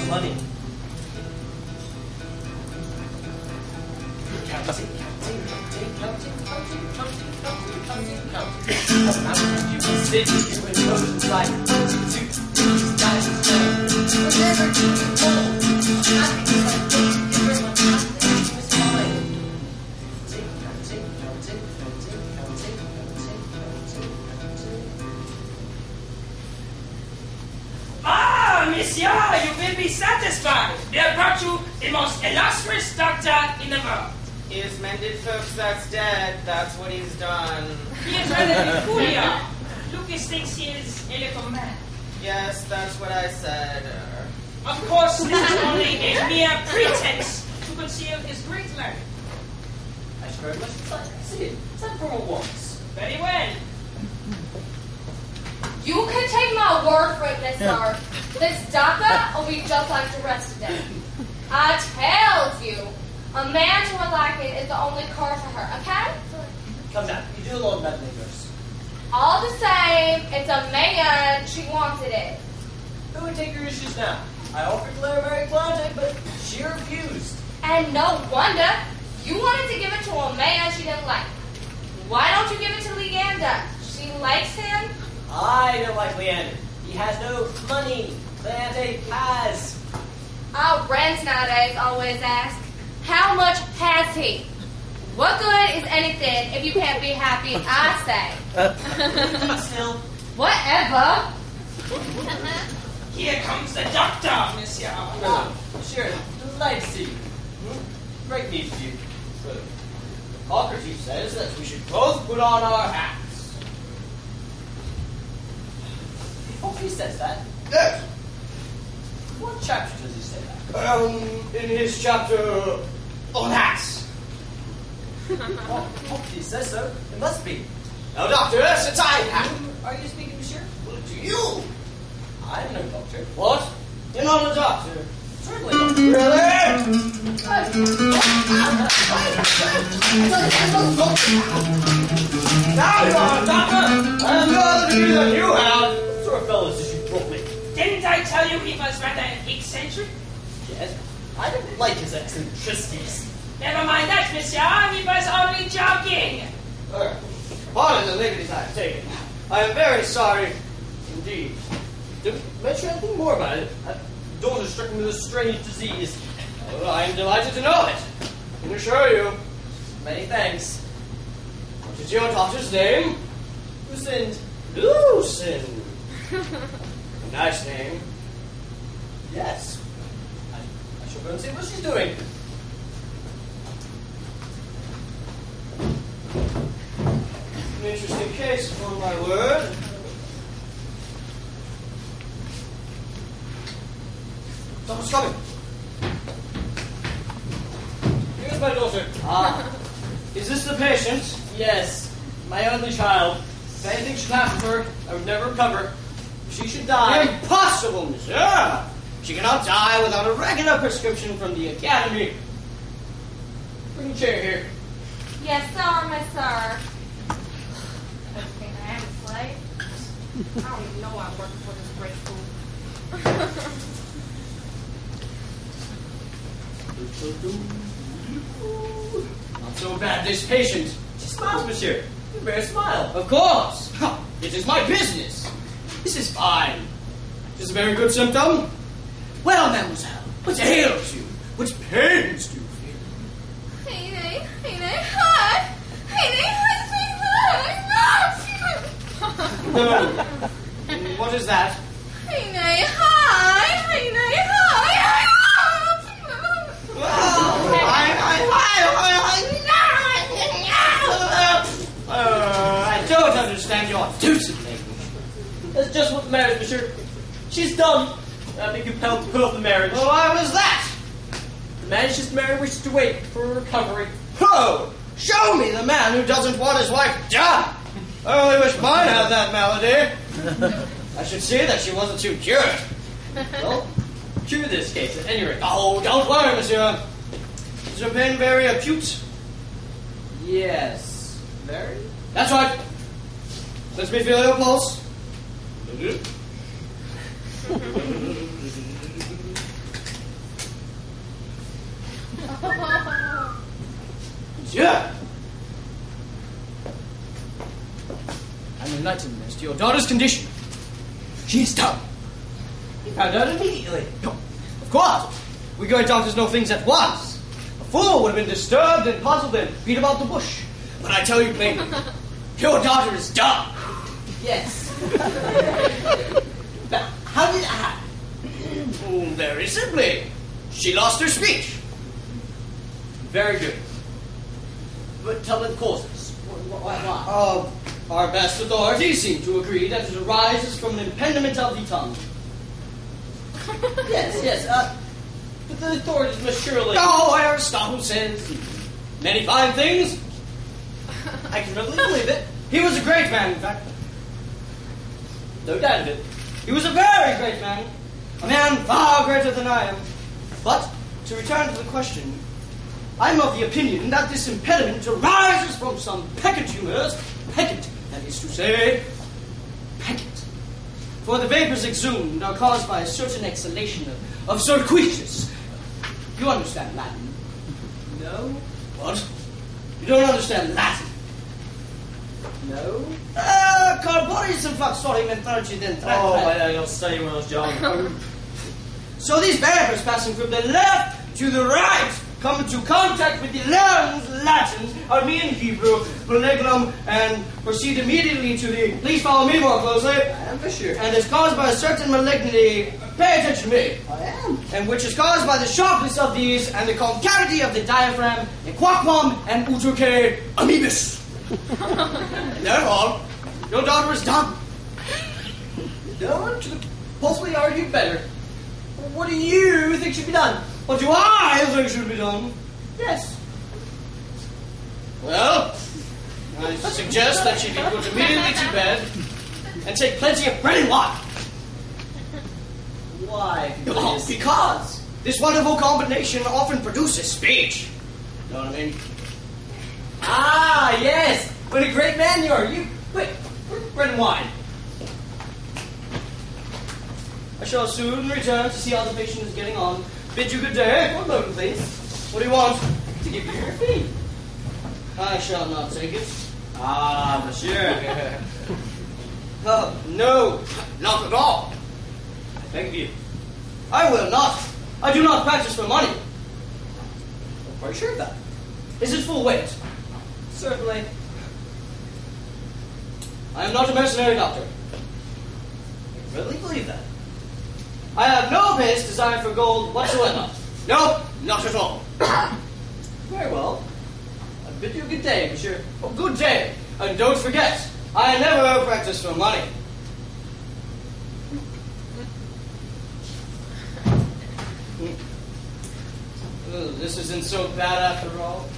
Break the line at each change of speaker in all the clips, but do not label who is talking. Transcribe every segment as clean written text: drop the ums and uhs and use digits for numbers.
Money.
Monsieur, you will be satisfied. We have brought you the most illustrious doctor in the world.
He has mended folks that's dead. That's what he's done.
He is rather peculiar. Lucas thinks he is a little man.
Yes, that's what I said.
Of course, this is only a mere pretense to conceal his great learning.
I should very much see it. Time for a once.
Very well.
You can take my word for it, Miss Sir. This doctor will be just like the rest of them. I tells you, a man to her liking is the only cure for her, okay?
Come now, you do alone, Madam Nurse.
All the same, it's a man she wanted it.
Who would take her issues now? I offered to let her marry Klondike, but she refused.
And no wonder, you wanted to give it to a man she didn't like. Why don't you give it to Leander? She likes him?
I don't like Leander. He has no money. Leander has.
Our friends nowadays always ask, how much has he? What good is anything if you can't be happy, I say.
Still.
Whatever.
Here comes the doctor, Monsieur.
Sure, delighted to see you. Great news for you. So, Hippocrates says that we should both put on our hats. He says that?
Yes.
What chapter does he say that?
In his chapter on hats.
He says so. It must be.
Now, doctor, since I have...
Are you speaking, monsieur?
Well, to you.
I'm no doctor.
What? You're not a doctor.
Certainly not.
Really? Now you are a doctor, and the other degree that you have.
What sort of fellows did you brought me?
Didn't I tell you he was rather eccentric?
Yes. I don't like his eccentricities.
Never mind that, Monsieur. He was only joking.
Pardon the liberties I have taken. I am very sorry indeed.
Don't mention anything more about it. I don't want to strike with a strange disease.
Well, I am delighted to know it. I can assure you.
Many thanks.
What is your doctor's name?
Lucinda.
Lucin. A nice name.
Yes. I shall go and see what she's doing.
An interesting case, upon my word.
Someone's coming.
Here's my daughter.
Ah,
Is this the patient?
yes. My only child. If anything should happen to her, I would never recover. If she should die...
Impossible, monsieur! She cannot die without a regular prescription from the academy. Bring a chair here.
Yes, sir, Miss Sir. I think I am a slave. I don't even know I'm working for this great fool.
Not so bad, this patient.
She smiles, monsieur. You bear a smile.
Of course. It is my business. This is fine. Is a very good symptom? Well, mademoiselle, what ails you? What pains do you feel?
Hi.
What is that? I don't understand your deuced language.
That's just what the marriage, monsieur. She's dumb. I've been compelled to put off the marriage.
Well, why was that?
The man she's married wishes to wait for her recovery.
Oh, show me the man who doesn't want his wife done. I only wish mine had that malady. I should see that she wasn't too cured.
Well, cure this case at any rate.
Oh, don't worry, monsieur. Is your pain very acute?
Yes. Very?
That's right. Let me feel your pulse. Monsieur, I'm enlightened as to your daughter's condition. She is dumb.
He found out immediately.
No, of course. We great doctors know things at once. A fool would have been disturbed and puzzled and beat about the bush. But I tell you plainly, your daughter is dumb.
Yes. But how did it happen?
Very simply, she lost her speech.
Very good. But tell me the causes. Why?
Our best authorities seem to agree that it arises from an impediment of the tongue.
Yes. But the authorities must surely...
Oh, Aristotle says many fine things.
I can readily believe it.
He was a great man, in fact.
No doubt of it.
He was a very great man. A man far greater than I am. But, to return to the question, I'm of the opinion that this impediment arises from some peccant humors. Peccant, that is to say, peccant. For the vapors exhumed are caused by a certain exhalation of circuitous. You understand Latin?
No?
What? You don't understand Latin?
No?
Carbonis and fluxori mentality then.
You'll study when I was young.
So these vapors passing from the left to the right come into contact with the lungs, Latin, Armenian Hebrew, Polyglum, and proceed immediately to the... Please follow me more closely.
I am for sure.
And is caused by a certain malignity. Pay attention to me.
I am.
And which is caused by the sharpness of these and the concavity of the diaphragm, the quaquam, and uterque amoebus. And therefore, your daughter is dumb.
No one could possibly argue better. What do you think should be done?
What do I think should be done?
Yes.
Well, I suggest that she be put immediately to bed and take plenty of bread and water.
Why?
Oh, because this wonderful combination often produces speech. You know what I mean?
Ah, yes. What a great man you are. Wait, bread and wine.
I shall soon return to see how the patient is getting on. Bid you good day.
One moment, please.
What do you want?
To give you your fee.
I shall not take it.
Ah, monsieur.
No, not at all.
Thank you.
I will not. I do not practice for money.
I'm quite sure of that.
Is it full weight?
Certainly.
I am not a mercenary doctor.
I really believe that.
I have no base desire for gold whatsoever. No, not at all.
Very well. I bid you a good day, monsieur.
Oh, good day. And don't forget, I never practice for money. This isn't so bad after all.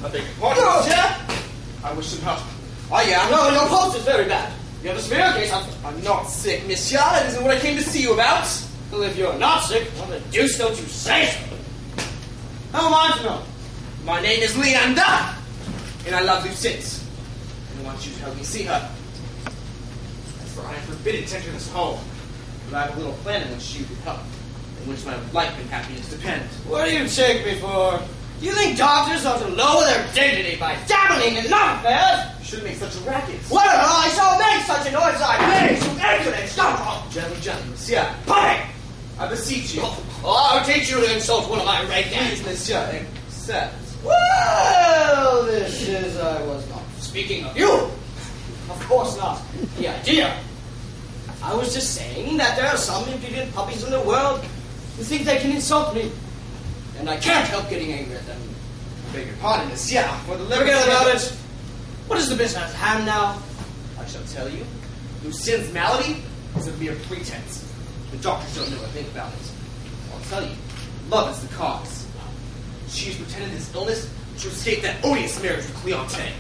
I beg your pardon, monsieur. I wish to not. Oh, yeah.
No, your pulse is very bad. You have a smear case.
I'm not sick, monsieur. That isn't what I came to see you about.
Well, if you're not sick, what the deuce don't you say so? How am I to know?
My name is Leander, and I love Lucette. And I want you to help me see her. As for I am forbidden to enter this home, but I have a little plan in which you could help, in which my life and happiness depend.
What do you take me for? Do you think doctors ought to lower their dignity by dabbling in love affairs?
You shouldn't make such a racket.
Well, I shall make such a noise I may, you impudent scoundrel!
Gently, monsieur.
Puppy!
I beseech you.
I'll teach you to insult one of my right
Please,
hands.
monsieur, accept.
Well, this is, I was not speaking of you. Of course not. The idea. I was just saying that there are some impudent puppies in the world who think they can insult me. And I can't help getting angry at them.
I beg your pardon, monsieur. For the liberty
Forget about
of
it. What is the business at hand now?
I shall tell you. Lucien's malady is a mere pretense. The doctors don't know a thing about it. I'll tell you. Love is the cause. She has pretended his illness to escape that odious marriage with Cleante.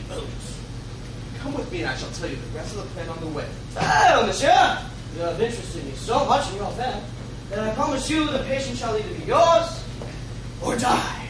Come with me and I shall tell you the rest of the plan on the way.
Well, monsieur, you have interested me so much in your affair that I promise you the patient shall either be yours or die.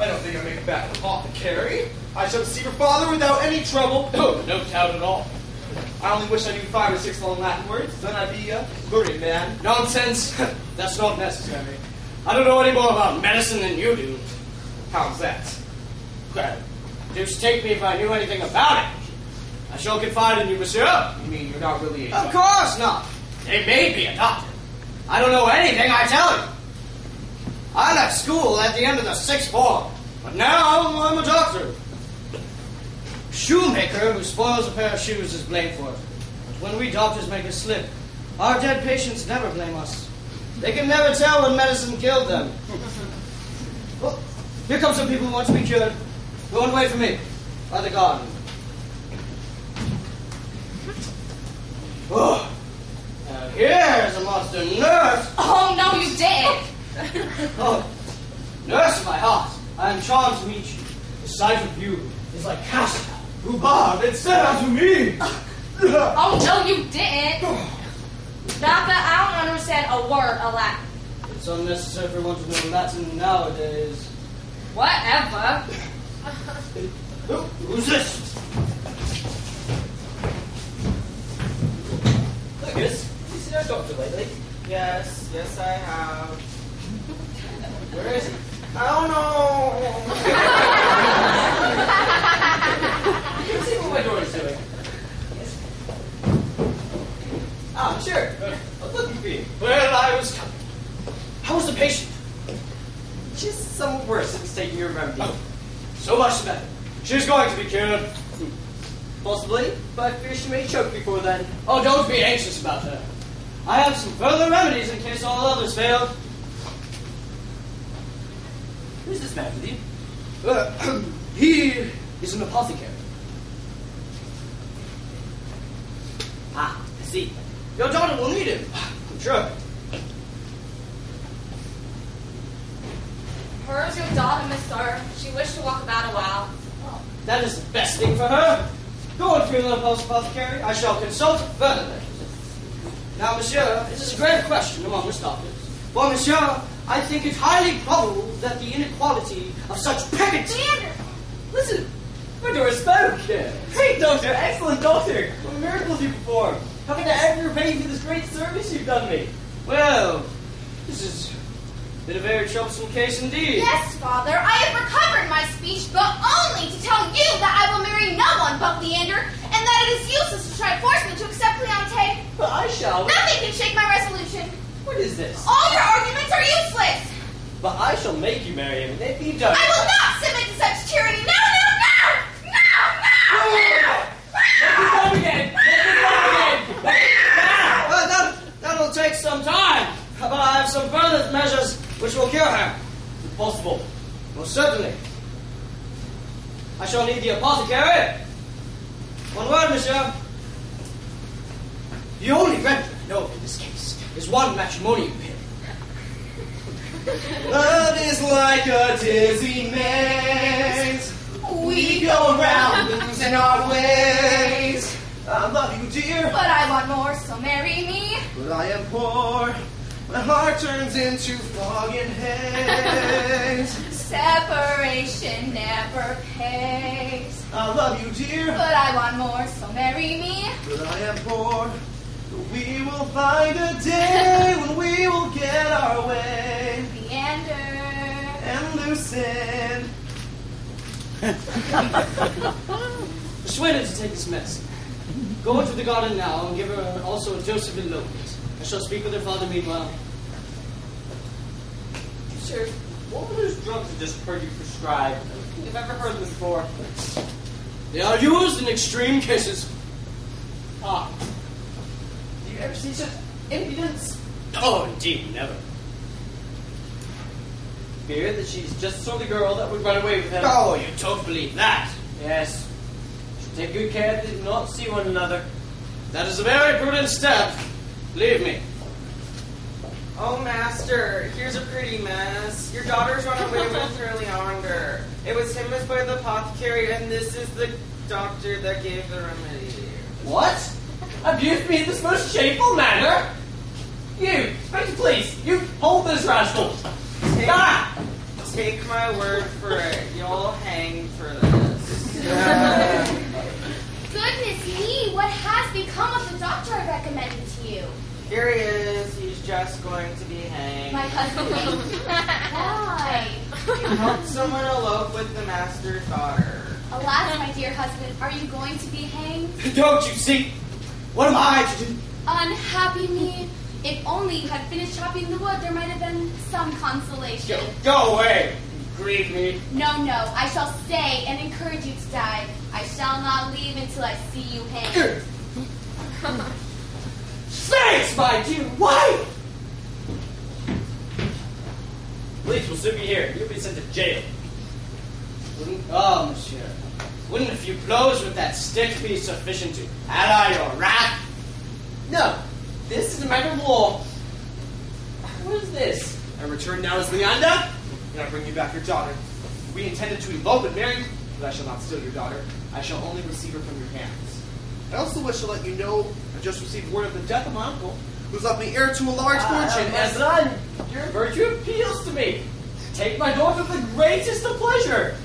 I don't think I make a bad apothecary. I shall see your father without any trouble.
Oh, no doubt at all.
I only wish I knew 5 or 6 long Latin words. Then I'd be a learned man.
Nonsense. That's not necessary. I don't know any more about medicine than you do.
How's that?
Well, deuce take me if I knew anything about it. I shall confide in you, monsieur.
You mean you're not really a
Of course not. They made me a doctor. I don't know anything, I tell you. I left school at the end of the 6th form, but now I'm a doctor. Shoemaker who spoils a pair of shoes is blamed for it. But when we doctors make a slip, our dead patients never blame us. They can never tell when medicine killed them. Oh, here come some people who want to be cured. Go and wait for me by the garden. Oh, now here's a monster nurse.
Oh, no, you didn't.
Oh, nurse of my heart, I am charmed to meet you. The sight of you is like cassia, rhubarb, and sent out to me.
Oh, no, you didn't. Doctor, I don't understand a word of Latin.
It's unnecessary for one to know Latin nowadays.
Whatever.
Who's this?
Lucas, have you seen our doctor lately?
Yes, I have.
Where is he?
I don't know.
You see what my daughter's doing? Ah, sure. What's looking for you?
Well, I was coming. How was the patient?
She's somewhat worse since taking your remedy.
Oh, so much the better. She's going to be cured.
Possibly, but I fear she may choke before then.
Oh, don't be anxious about her. I have some further remedies in case all others fail.
Who's this man with you?
He is an apothecary.
Ah, I see.
Your daughter will need him. I'm sure.
Where's your daughter, Miss Sir? She wished to walk about a while.
That is the best thing for her. Go and feel an apothecary. I shall consult further. Now, monsieur, this is a grave question among us doctors. For, monsieur, I think it highly probable that the inequality of such peccant...
Leander!
Listen, my daughter spoke. Great doctor, excellent doctor. What miracles you perform. How can I ever repay you for this great service you've done me?
Well, this has been a very troublesome case indeed.
Yes, Father, I have recovered my speech, but only to tell you that I will marry no one but Leander, and that it is useless to try to force me to accept Leonte.
But I shall.
Nothing can shake my resolution.
What is this?
All your arguments are useless.
But I shall make you marry him, and if you don't...
I will not submit to such tyranny. No, no, no! No, no!
Let's go again!
Well, that'll take some time. But I have some further measures which will cure her.
Is it possible?
Most certainly. I shall need the apothecary. One word, monsieur. The only remedy I know in this case is one matrimonial pill.
Love is like a dizzy maze. We go around losing our ways. I love you, dear,
But I want more, so marry me.
but I am poor. My heart turns into fog and haze.
Separation never pays.
I love you, dear,
But I want more, so marry me.
but I am poor. We will find a day when we will get our way
Leander.
and loosen.
Persuade her to take this medicine. Go into the garden now and give her also a dose of elopement. I shall speak with her father meanwhile.
Sir, what were those drugs I just heard you prescribe? I don't think I've ever heard them before.
They are used in extreme cases.
Ah. Do you ever see such impudence?
Oh, indeed, never.
Fear that she's just the sort of girl that would run away with him.
Oh, you don't believe that.
Yes. Should take good care that they do not see one another.
That is a very prudent step. Believe me.
Oh, master, here's a pretty mess. Your daughter's run away with her Leander. It was him as by the apothecary, and this is the doctor that gave the remedy.
What? Abused me in this most shameful manner? You, please, you hold this rascal.
Take my word for it. You'll hang for this.
Goodness me, what has become of the doctor I recommended to you?
Here he is. He's just going to be hanged.
My husband. Why?
You helped someone elope with the master's daughter.
Alas, my dear husband, are you going to be hanged?
Don't you see? What am I to do?
Unhappy me. If only you had finished chopping the wood, there might have been some consolation.
Go away. You grieve me.
No, I shall stay and encourage you to die. I shall not leave until I see you hanged.
Thanks, my dear wife! Police will soon be here. You'll be sent to jail.
Oh, monsieur. Wouldn't a few blows with that stick be sufficient to allay your wrath?
No, this is a matter of law. What is this?
I return now as Leanda, and I bring you back your daughter. We intended to elope and marry, but I shall not steal your daughter. I shall only receive her from your hands. I also wish to let you know I just received word of the death of my uncle, who's left me heir to a large fortune.
My son, your virtue appeals to me. Take my daughter with the greatest of pleasure.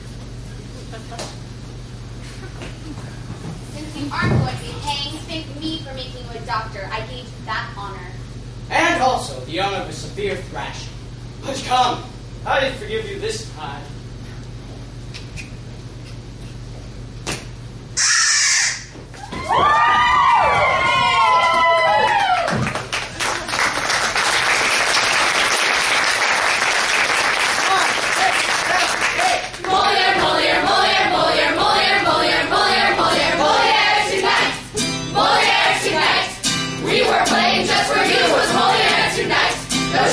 Since you aren't going to be hanged, thank me for making you a doctor. I gave you that honor.
And also the honor of a severe thrashing. But come,
I didn't forgive you this time.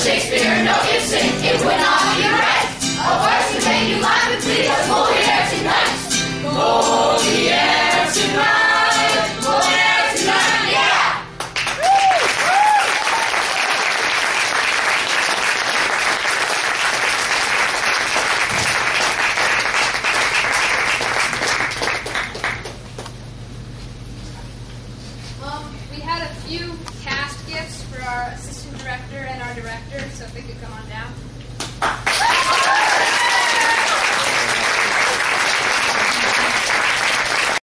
Shakespeare, no Ibsen, it would not be right. A verse to make you laugh and please was Moliere tonight. Moliere tonight, Moliere tonight, yeah!
We had a few cast gifts for our assistant director and our director, so if they could come on down.